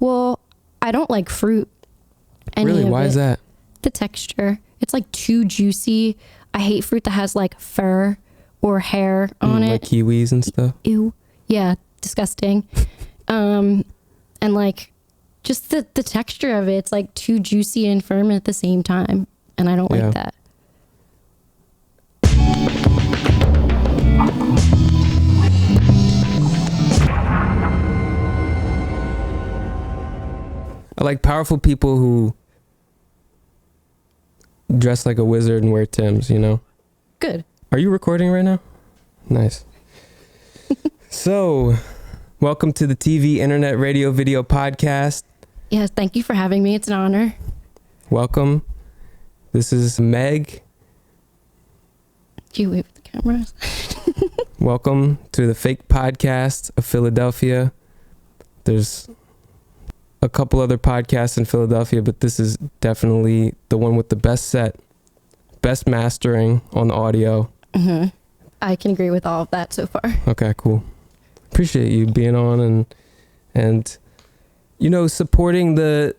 Well, I don't like fruit. Really? Why is that? The texture. It's like too juicy. I hate fruit that has like fur or hair on it. Like kiwis and stuff? Ew. Yeah, disgusting. And like just the texture of it, it's like too juicy and firm at the same time. And I don't like that. I like powerful people who dress like a wizard and wear Timbs, you know? Good. Are you recording right now? Nice. So, welcome to the TV, internet, radio, video podcast. Yes, thank you for having me. It's an honor. Welcome. This is Meg. Do you wave at the cameras? Welcome to the fake podcast of Philadelphia. There's a couple other podcasts in Philadelphia, but this is definitely the one with the best set, best mastering on the audio. Mm-hmm. I can agree with all of that so far. Okay, cool. Appreciate you being on and you know, supporting the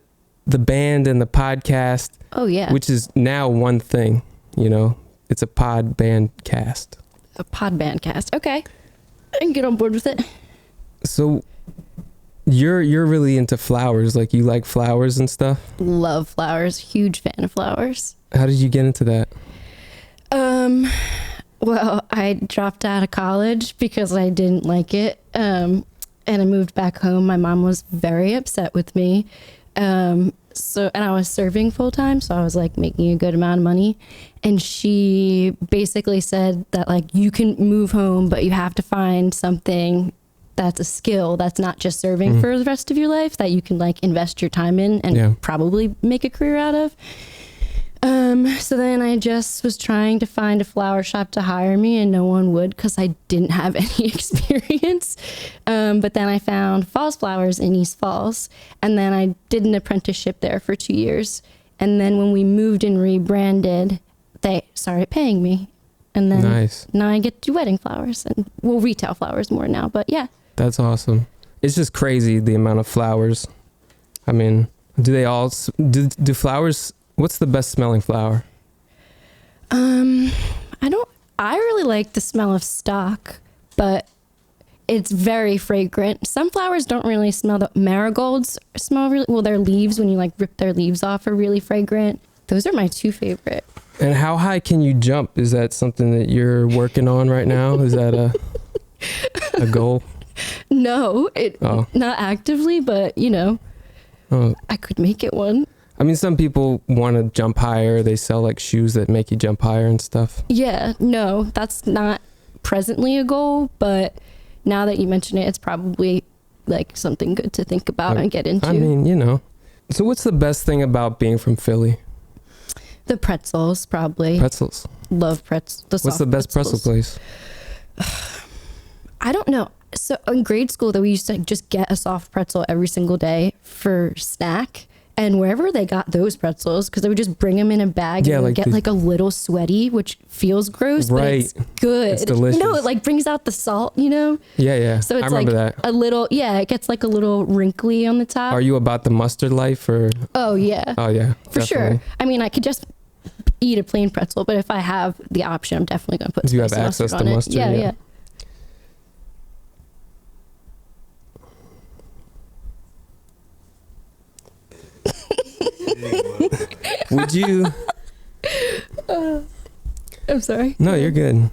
band and the podcast. Oh yeah. Which is now one thing, you know. It's a pod band cast. A pod band cast. Okay. I can get on board with it. So you're really into flowers, like you like flowers and stuff? Love flowers. Huge fan of flowers. How did you get into that? Well, I dropped out of college because I didn't like it. And I moved back home. My mom was very upset with me. And I was serving full time, so I was like making a good amount of money. And she basically said that like you can move home, but you have to find something that's a skill that's not just serving for the rest of your life, that you can like invest your time in and probably make a career out of. So then I just was trying to find a flower shop to hire me, and no one would because I didn't have any experience. But then I found Falls Flowers in East Falls, and then I did an apprenticeship there for 2 years. And then when we moved and rebranded, they started paying me. And then now I get to do wedding flowers and retail flowers more now. But yeah. That's awesome. It's just crazy the amount of flowers. I mean, do flowers, what's the best smelling flower? I really like the smell of stock, but it's very fragrant. Some flowers don't really smell. The marigolds smell really well. Their leaves, when you like rip their leaves off, are really fragrant. Those are my two favorite. And how high can you jump? Is that something that you're working on right now? Is that a goal? No, not actively, but you know, I could make it one. I mean, some people want to jump higher. They sell like shoes that make you jump higher and stuff. Yeah, no, that's not presently a goal, but now that you mention it, it's probably like something good to think about and get into. I mean, you know. So what's the best thing about being from Philly? The pretzels, probably. Pretzels. Love pretzels. What's the best pretzel place? I don't know. So in grade school, we used to just get a soft pretzel every single day for snack. And wherever they got those pretzels, because they would just bring them in a bag and like get like a little sweaty, which feels gross, but it's good. It's delicious. No, it like brings out the salt, you know? Yeah. So it's I remember like that. a little, it gets like a little wrinkly on the top. Are you about the mustard life or? Oh yeah. Oh yeah. For sure. I mean, I could just eat a plain pretzel, but if I have the option, I'm definitely going to put spicy mustard on it. Mustard? Yeah. Would you? I'm sorry. No, you're good.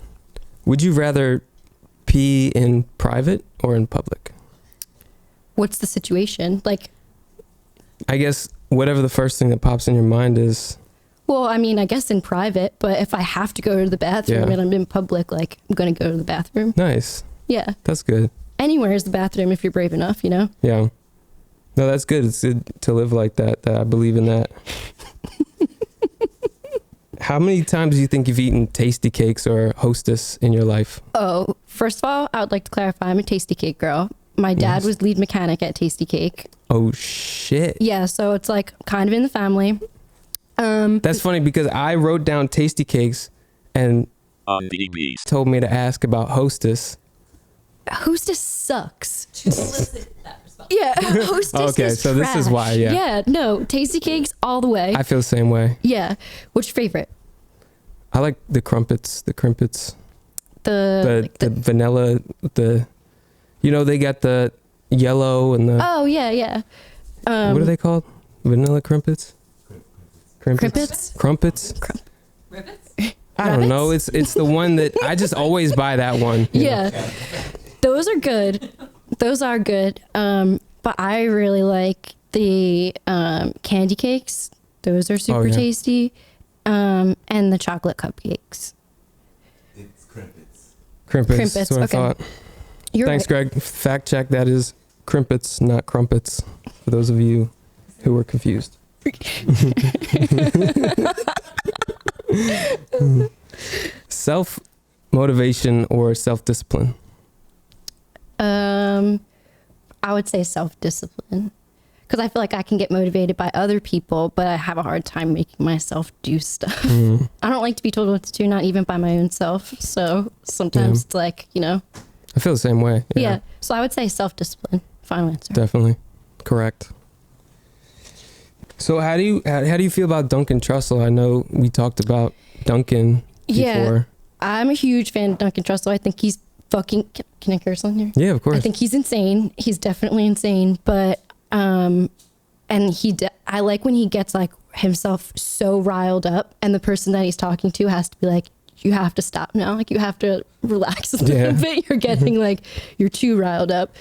Would you rather pee in private or in public? What's the situation? Like, I guess whatever the first thing that pops in your mind is. Well, I mean, I guess in private, but if I have to go to the bathroom and I'm in public, like, I'm going to go to the bathroom. Nice. Yeah. That's good. Anywhere is the bathroom if you're brave enough, you know? Yeah. No, that's good. It's good to live like that. I believe in that. How many times do you think you've eaten Tastykakes or Hostess in your life? Oh, first of all, I would like to clarify, I'm a Tastykake girl. My dad was lead mechanic at Tastykake. Oh, shit. Yeah, so it's like kind of in the family. That's funny because I wrote down Tastykakes and told me to ask about Hostess. Hostess sucks. To solicit that response. Yeah, Hostess Okay, is so this is trash. why, yeah. Yeah, no, Tastykakes all the way. I feel the same way. Yeah. What's your favorite? I like the crimpets. The Vanilla, they got the yellow and the, Oh, yeah. what are they called? Vanilla crimpets? Crimpets? Crumpets? Ribbits? I don't know. It's the one that I just always buy that one. you know. Yeah. Those are good. Those are good. But I really like the candy cakes. Those are super yeah. tasty. And the chocolate cupcakes. It's crimpets. Crimpets. That's what okay. I thought. You're Thanks, right. Greg. Fact check. That is crimpets, not crumpets. For those of you who were confused. Self motivation or self discipline? I would say self-discipline. Because I feel like I can get motivated by other people, but I have a hard time making myself do stuff. I don't like to be told what to do, not even by my own self. So sometimes it's like, I feel the same way. Yeah. So I would say self-discipline. Final answer. Definitely. Correct. So how do you feel about Duncan Trussell? I know we talked about Duncan before. I'm a huge fan of Duncan Trussell. I think he's fucking, can I curse on here? Yeah, of course. I think he's insane. He's definitely insane. But, and I like when he gets like himself so riled up and the person that he's talking to has to be like, you have to stop now. Like you have to relax a little bit. You're getting like, you're too riled up.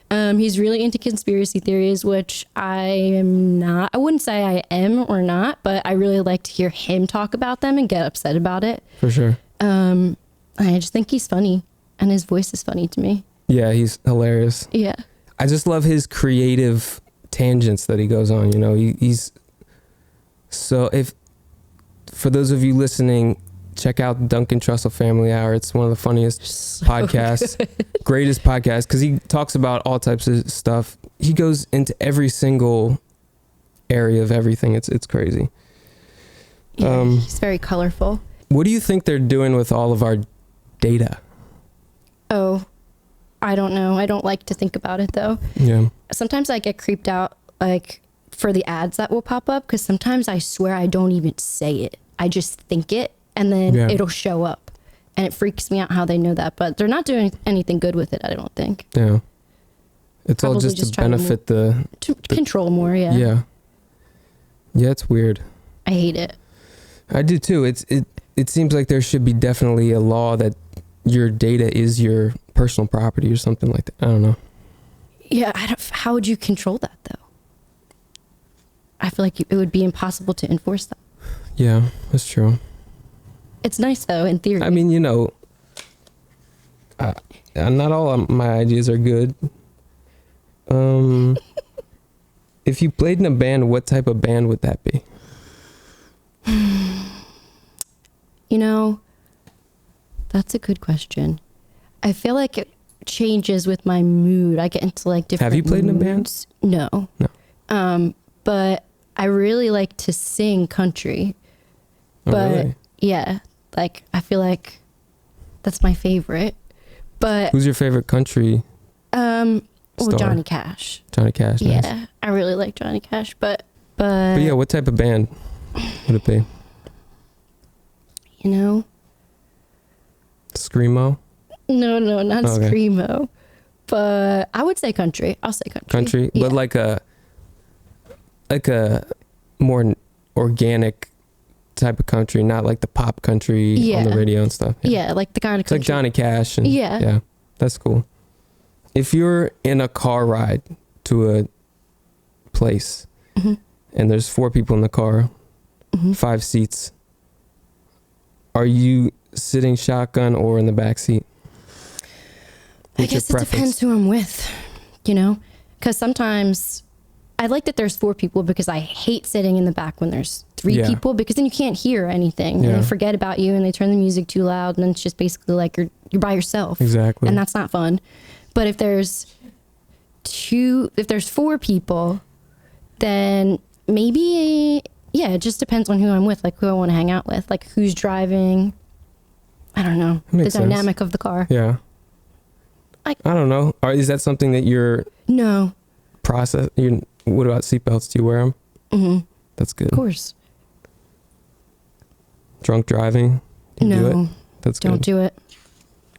He's really into conspiracy theories, which I am not. I wouldn't say I am or not, but I really like to hear him talk about them and get upset about it. For sure. I just think he's funny and his voice is funny to me. Yeah, he's hilarious. Yeah. I just love his creative tangents that he goes on. He's so for those of you listening, check out Duncan Trussell Family Hour. It's one of the funniest podcasts, greatest podcast, because he talks about all types of stuff. He goes into every single area of everything. It's crazy. Yeah, he's very colorful. What do you think they're doing with all of our data? Oh, I don't know. I don't like to think about it though. Yeah. Sometimes I get creeped out like for the ads that will pop up because sometimes I swear I don't even say it. I just think it and then it'll show up and it freaks me out how they know that, but they're not doing anything good with it. I don't think. Yeah. It's Probably all just to benefit to control more. Yeah. Yeah. Yeah. It's weird. I hate it. I do too. It seems like there should be definitely a law that your data is your personal property or something like that. I don't know. Yeah. How would you control that though? I feel like it would be impossible to enforce that. Yeah, that's true. It's nice though, in theory. I mean, not all of my ideas are good. If you played in a band, what type of band would that be? That's a good question. I feel like it changes with my mood. I get into like different Have you played moods. in a band? No. But I really like to sing country. Oh, But really? yeah, like I feel like that's my favorite. But Who's your favorite country? Star? Johnny Cash. Johnny Cash. Nice. Yeah, I really like Johnny Cash, but But yeah, what type of band would it be? Screamo? No, not Okay. Screamo. But I would say country. I'll say country. Country, Yeah. but like a more organic type of country, not like the pop country on the radio and stuff. Yeah, like the kind of It's like country. Johnny Cash. And, Yeah. That's cool. If you're in a car ride to a place and there's 4 people in the car, 5 seats, are you sitting shotgun or in the back seat? I guess it depends who I'm with, because sometimes I like that there's 4 people because I hate sitting in the back when there's 3 people because then you can't hear anything and they forget about you and they turn the music too loud and then it's just basically like you're by yourself. Exactly. And that's not fun. But if there's 4 people, then maybe, it just depends on who I'm with, like who I want to hang out with, like who's driving. I don't know. The dynamic of the car. Yeah. I don't know. Is that something that you're No. process. What about seatbelts? Do you wear them? Mm-hmm. That's good. Of course. Drunk driving? You No, do it? That's good. don't do it.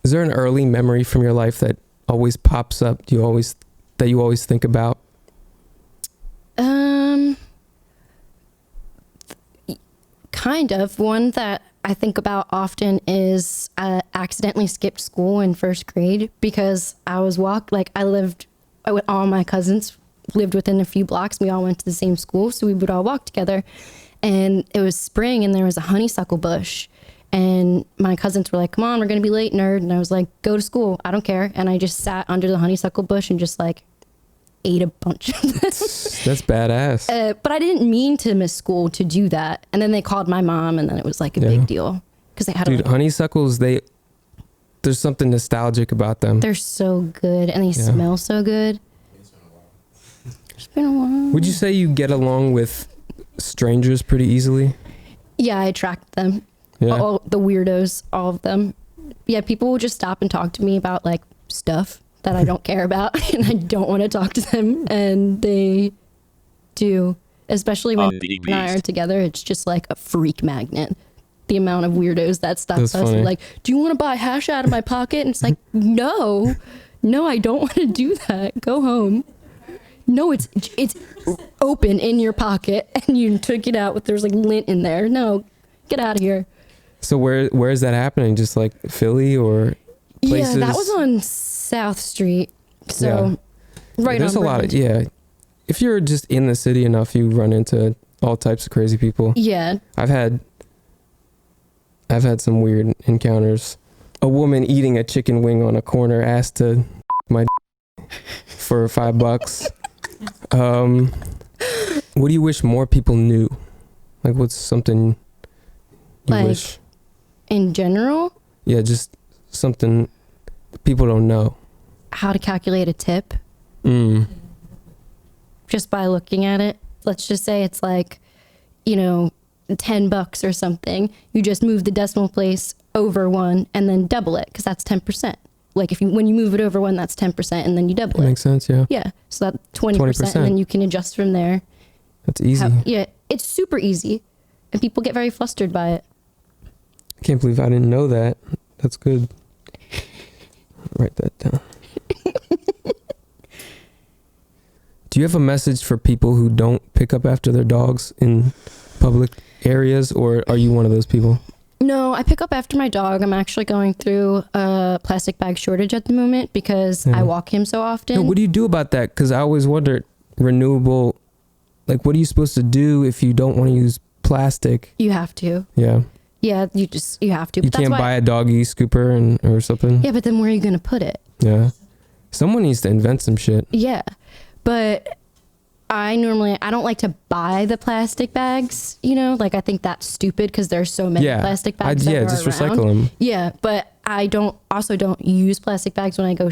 Is there an early memory from your life that always pops up? You always think about? Kind of. One that I think about often is I accidentally skipped school in first grade because I was all my cousins lived within a few blocks. We all went to the same school, so we would all walk together. And it was spring and there was a honeysuckle bush. And my cousins were like, come on, we're going to be late, nerd. And I was like, go to school. I don't care. And I just sat under the honeysuckle bush and just like ate a bunch of them. That's badass. But I didn't mean to miss school to do that. And then they called my mom and then it was like a big deal. Because they had honeysuckles, there's something nostalgic about them. They're so good and they smell so good. It's been a while. Would you say you get along with strangers pretty easily? Yeah, I attract them. Yeah. All the weirdos, all of them. Yeah, people will just stop and talk to me about like stuff that I don't care about and I don't want to talk to them, and they do. Especially when and I are together, it's just like a freak magnet. The amount of weirdos that stops us and like, do you want to buy hash out of my pocket? And it's like, no, I don't want to do that. Go home. No, it's open in your pocket and you took it out with there's like lint in there. No, get out of here. So where is that happening? Just like Philly or places? Yeah, that was on South Street. So right there's on a lot of if you're just in the city enough, you run into all types of crazy people. Yeah. I've had some weird encounters. A woman eating a chicken wing on a corner asked to my for $5. What do you wish more people knew? Like, what's something you wish? In general? Yeah, just something people don't know. How to calculate a tip? Just by looking at it. Let's just say it's like, $10 or something. You just move the decimal place over one and then double it because that's 10%. Like when you move it over one, that's 10% and then you double it. Makes sense, yeah. Yeah, so that's 20% and then you can adjust from there. That's easy. It's super easy and people get very flustered by it. I can't believe I didn't know that. That's good. Write that down. Do you have a message for people who don't pick up after their dogs in public areas, or are you one of those people? No, I pick up after my dog. I'm actually going through a plastic bag shortage at the moment because I walk him so often. No, what do you do about that? Because I always wondered, renewable, like what are you supposed to do if you don't want to use plastic? You have to. Yeah. Yeah, you have to. You can't buy a doggy scooper or something? Yeah, but then where are you going to put it? Yeah. Someone needs to invent some shit. Yeah. But I don't like to buy the plastic bags, like I think that's stupid because there's so many plastic bags. Just around. Recycle them. Yeah. But I don't use plastic bags when I go,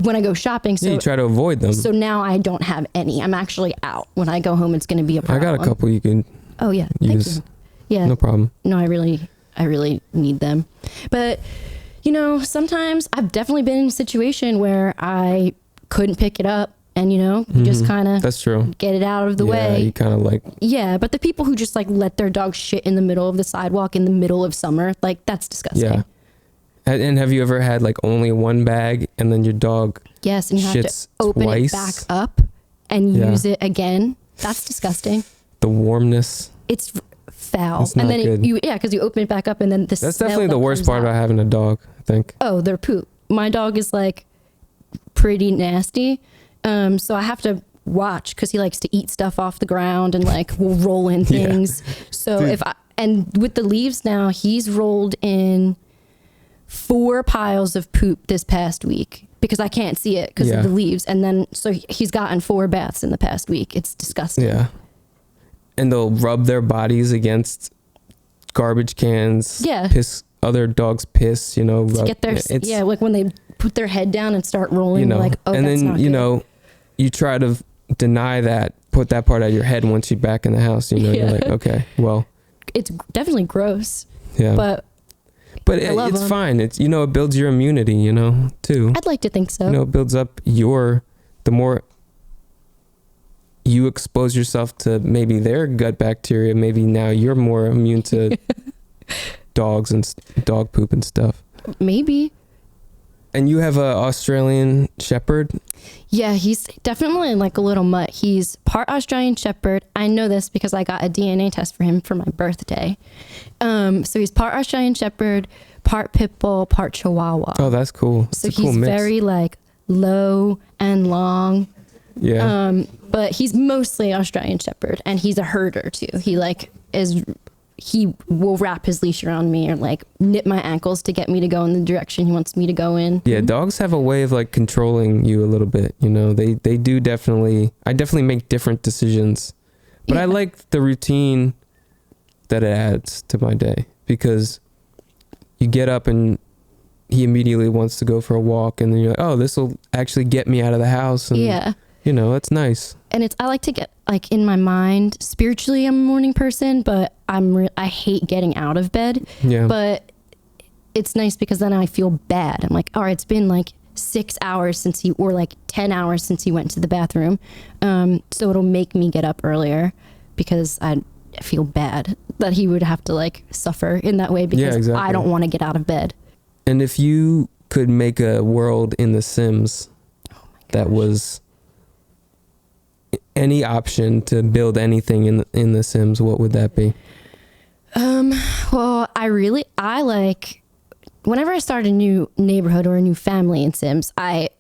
when I go shopping. So you try to avoid them. So now I don't have any. I'm actually out. When I go home, it's going to be a problem. I got a couple you can use. Thank you. Yeah. No problem. No, I really need them. But, sometimes I've definitely been in a situation where I couldn't pick it up. And, you just kind of that's true. Get it out of the way. Yeah, you kind of like. Yeah, but the people who just let their dog shit in the middle of the sidewalk in the middle of summer, that's disgusting. Yeah. And have you ever had only one bag and then your dog yes, and you have to open twice? It back up and use it again? That's disgusting. The warmness. It's foul. It's not good. Because you open it back up and then that's definitely the worst part about having a dog, I think. Oh, their poop. My dog is pretty nasty. So I have to watch because he likes to eat stuff off the ground and will roll in things. Yeah. So and with the leaves now, he's rolled in 4 piles of poop this past week because I can't see it because of the leaves. And then, so he's gotten 4 baths in the past week. It's disgusting. Yeah. And they'll rub their bodies against garbage cans. Yeah. Other dogs piss, to get their, when they put their head down and start rolling, oh, and that's then, not good. You try to deny that, put that part out of your head once you're back in the house, you're like, okay, well. It's definitely gross. Yeah. But it's fine. It's, it builds your immunity, too. I'd like to think so. It builds up the more you expose yourself to maybe their gut bacteria, maybe now you're more immune to dogs and dog poop and stuff. Maybe. And you have a Australian Shepherd? Yeah, he's definitely like a little mutt. He's part Australian Shepherd. I know this because I got a DNA test for him for my birthday. So he's part Australian Shepherd, part Pit Bull, part Chihuahua. Oh, that's cool. That's so a cool he's mix. very like low and long. Yeah. But he's mostly Australian Shepherd, and he's a herder too. He will wrap his leash around me or like nip my ankles to get me to go in the direction he wants me to go in. Yeah, dogs have a way of like controlling you a little bit, you know. They do definitely. I definitely make different decisions. But Yeah. I like the routine that it adds to my day, because you get up and he immediately wants to go for a walk, and then you're like, "Oh, this will actually get me out of the house." And, Yeah. you know, it's nice. And I like to get like in my mind, spiritually I'm a morning person, but I hate getting out of bed. Yeah. But it's nice because then I feel bad. I'm like, all right, it's been like 6 hours or like 10 hours since he went to the bathroom. So it'll make me get up earlier because I feel bad that he would have to like suffer in that way because exactly. I don't want to get out of bed. And if you could make a world in The Sims that was any option to build anything in The Sims, what would that be? Well, I like whenever I start a new neighborhood or a new family in Sims, I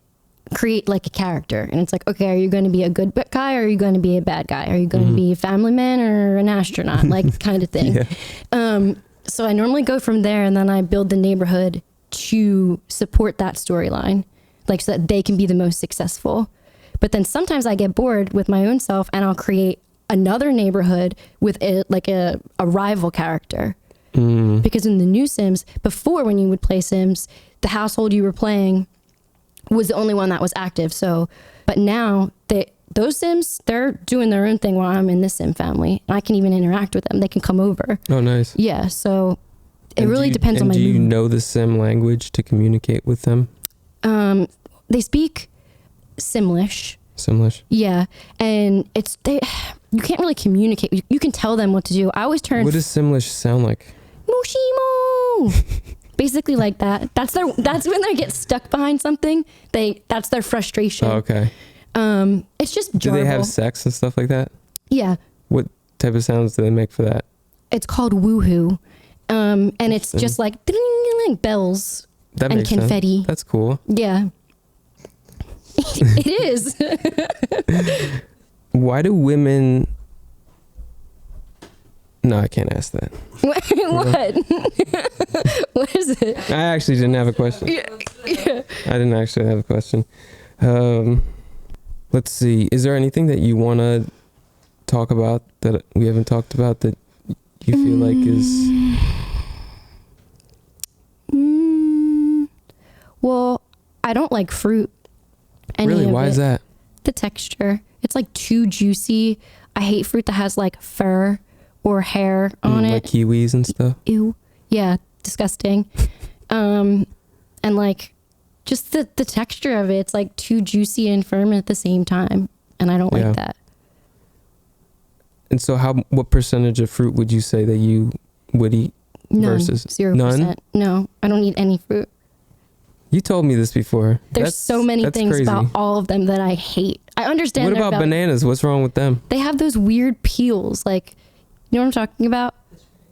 create like a character, and it's like, okay, are you going to be a good guy or are you going to be a bad guy? Are you going to be a family man or an astronaut? Like kind of thing. Yeah. So I normally go from there, and then I build the neighborhood to support that storyline, like so that they can be the most successful. But then sometimes I get bored with my own self, and I'll create another neighborhood with a rival character. Because in the new Sims, before when you would play Sims, the household you were playing was the only one that was active. So, but now those Sims, they're doing their own thing while I'm in this Sim family. And I can even interact with them. They can come over. Oh, nice. Yeah. So it And really depends on my mood. Do you mood. know the Sim language to communicate with them? They speak Simlish. Simlish? Yeah. And you can't really communicate. You can tell them what to do. I always turn What does Simlish sound like? Mushimo. Basically like that. That's when they get stuck behind something. That's their frustration. Oh, okay. It's just Do they have jarble. sex and stuff like that? Yeah. What type of sounds do they make for that? It's called woohoo. And it's just like bells That and makes confetti. sense. That's cool. Yeah. It is. Why do women... No, I can't ask that. What? What is it? I actually didn't have a question. Yeah. I didn't actually have a question. Let's see. Is there anything that you want to talk about that we haven't talked about that you feel like is... Well, I don't like fruit. Really? Why is that? The texture. It's like too juicy. I hate fruit that has like fur or hair on it. Like kiwis and stuff? Ew. Yeah, disgusting. And like just the texture of it, it's like too juicy and firm at the same time. And I don't Yeah. like that. And so what percentage of fruit would you say that you would eat None. versus 0%. none? No, I don't eat any fruit. You told me this before. There's so many that's things crazy. about all of them that I hate. I understand. What their about value. bananas? What's wrong with them? They have those weird peels. Like, you know what I'm talking about?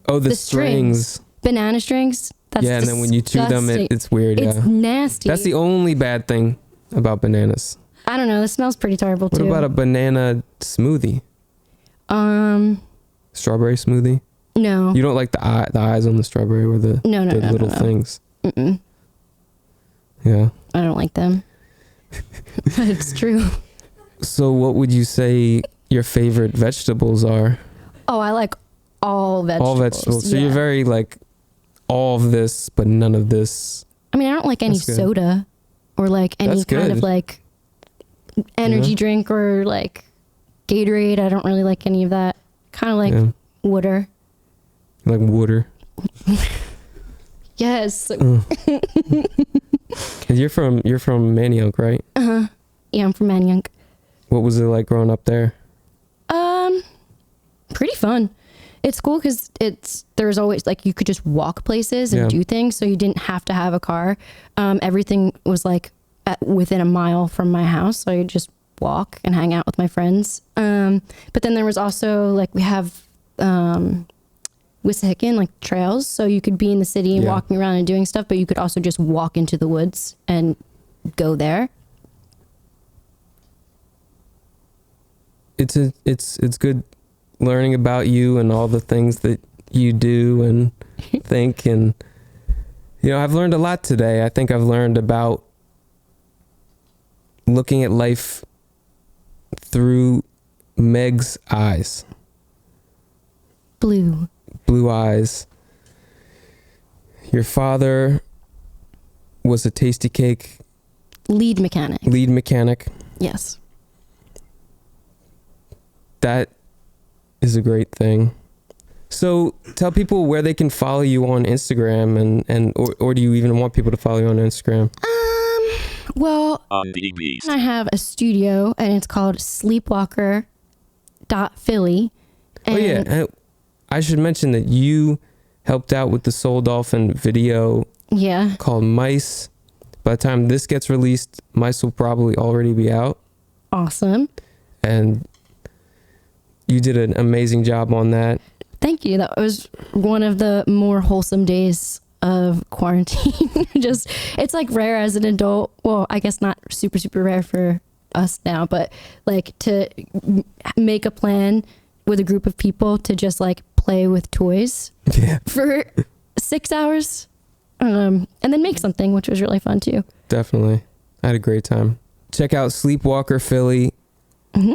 Oh, the strings. strings. Banana strings. That's Yeah, and then when you chew them, disgusting. it's weird. It's Yeah, nasty. that's the only bad thing about bananas. I don't know. This smells pretty terrible What too. about a banana smoothie? Strawberry smoothie? No. You don't like the eyes on the strawberry or the No, little no. things? Mm-mm. Yeah. I don't like them. But it's true. So what would you say your favorite vegetables are? Oh, I like all vegetables. All vegetables. So Yeah. you're very like all of this, but none of this. I mean, I don't like any That's good. soda or like any That's kind good. of like energy Yeah. drink or like Gatorade. I don't really like any of that. Kind of like Yeah. water. Like water. Yes. And you're from Manayunk, right? Yeah, I'm from Manayunk. What was it like growing up there? fun. It's cool because there's always like you could just walk places and do things, so you didn't have to have a car. Everything was like within a mile from my house, so I could just walk and hang out with my friends. But then there was also like we have Wissahickon, like trails, so you could be in the city and walking around and doing stuff, but you could also just walk into the woods and go there. It's good learning about you and all the things that you do and think, and I've learned a lot today. I think I've learned about looking at life through Meg's eyes. Blue eyes. Your father was a Tastykake lead mechanic. Yes. That is a great thing. So tell people where they can follow you on Instagram, or do you even want people to follow you on Instagram? Well, I have a studio and it's called sleepwalker.philly. Oh yeah, I should mention that you helped out with the Soul Dolphin video called Mice. By the time this gets released, Mice will probably already be out. Awesome. And you did an amazing job on that. Thank you. That was one of the more wholesome days of quarantine. It's like rare as an adult. Well, I guess not super, super rare for us now, but like to make a plan with a group of people to just like play with toys for 6 hours and then make something, which was really fun too. Definitely. I had a great time. Check out Sleepwalker Philly. Mm-hmm.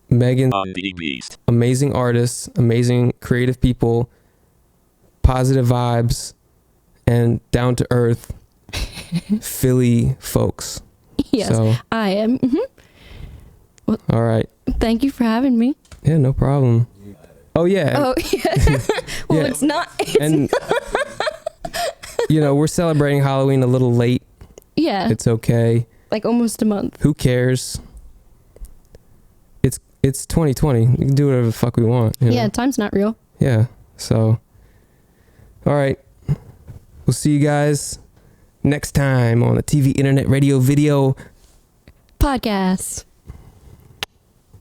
Megan, amazing artists, amazing creative people, positive vibes, and down to earth Philly folks. Yes, so, I am. Mm-hmm. Well, all right. Thank you for having me. Yeah, no problem. Oh yeah. Oh yeah. Well, it's not. And we're celebrating Halloween a little late. Yeah. It's okay. Like almost a month. Who cares? It's 2020. We can do whatever the fuck we want. Yeah, time's not real. Yeah. So, all right. We'll see you guys next time on the TV, internet, radio, video podcast.